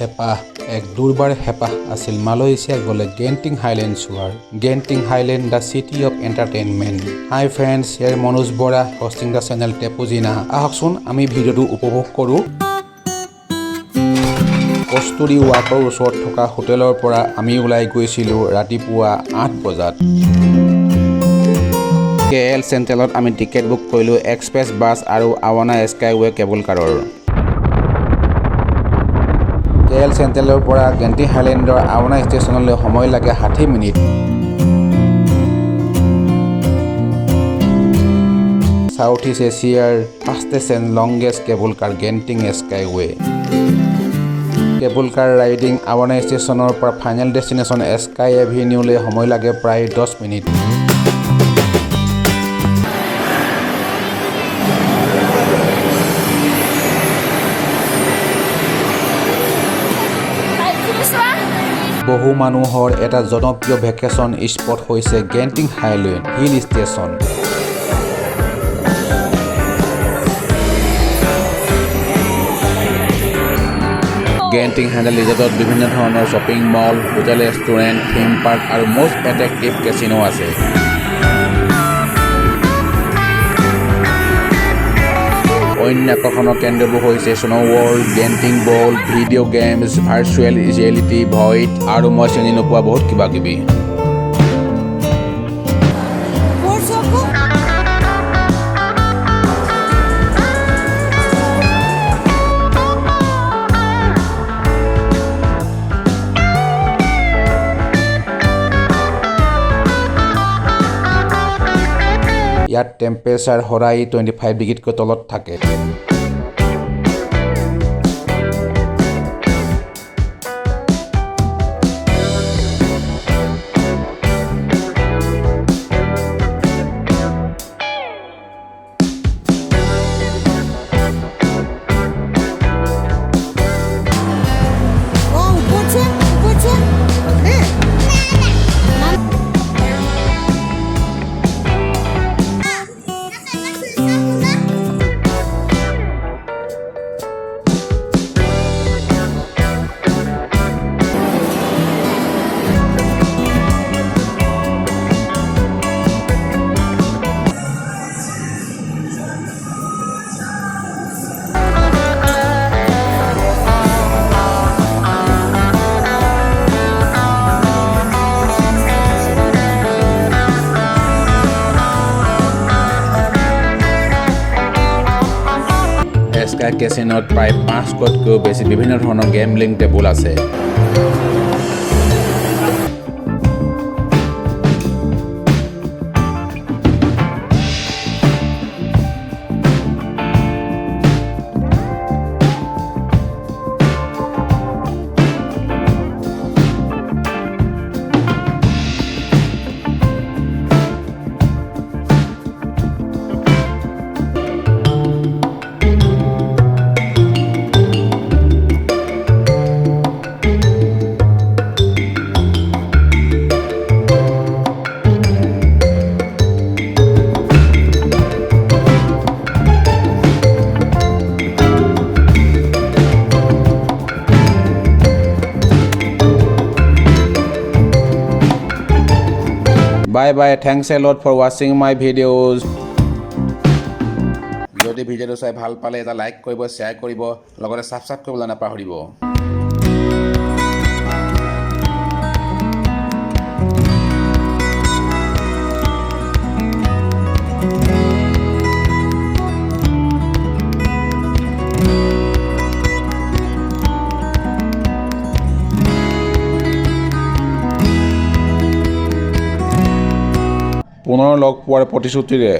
হেঁপাহ এক দুৰ্বাৰ হেঁপাহ আছিল মালয়েছিয়া গ'লে গেণ্টিং হাইলেণ্ড চোৱাৰ। Genting Highland the city of entertainment. Hi friends, ইয়াৰ Manoj Bora hosting the channel টেপুজিনা। আহকচোন আমি ভিডিঅ'টো উপভোগ কৰোঁ। কস্তুৰী ৱাকৰ ওচৰত থকা হোটেলৰ পৰা আমি ওলাই গৈছিলোঁ ৰাতিপুৱা 8 বজাত। KL চেণ্ট্ৰেলত আমি টিকেট বুক কৰিলোঁ এক্সপ্ৰেছ বাছ আৰু আৱানা স্কাইৱে কেবল কাৰৰ। KL চেণ্ট্ৰেলৰ পৰা গেণ্টিং হাইলেণ্ডৰ আৱানা ষ্টেচনলৈ সময় লাগে 60 মিনিট। সাউথ ইষ্ট এছিয়াৰ fastest and longest cable car Genting Skyway. Cable car riding Awana ষ্টেচনৰ পৰা ফাইনেল ডেষ্টিনেশ্যন স্কাই এভিনিউলৈ সময় লাগে প্ৰায় 10 মিনিট। বহু মানুহৰ এটা জনপ্ৰিয় ভেকেশ্যন স্পট হৈছে Genting Highland hill station. Genting Highland ৰিজৰ্টত বিভিন্ন ধৰণৰ shopping mall, hotel, restaurant, theme park আৰু মষ্ট এট্ৰেক্টিভ কেচিনো আছে। অন্য আকৰ্ষণৰ কেন্দ্ৰবোৰ হৈছে snow' world, Genting Bowl, video' games, virtual reality, void আৰু মই চিনি নোপোৱা বহুত কিবা কিবি। ইয়াত টেম্পাৰেচাৰ সদায় 25 ডিগ্ৰীতকৈ তলত থাকে। স্কাই কেচিনোত প্ৰায় 500তকৈও বেছি বিভিন্ন ধৰণৰ গেমলিং টেবুল আছে। Bye bye, thanks a lot for watching my videos. যদি ভিডিঅ'টো চাই ভাল পালে এটা লাইক কৰিব, শ্বেয়াৰ কৰিব, লগতে ছাবস্ক্ৰাইব কৰিবলৈ নাপাহৰিব। পুনৰ লগ পোৱাৰ প্ৰতিশ্ৰুতিৰে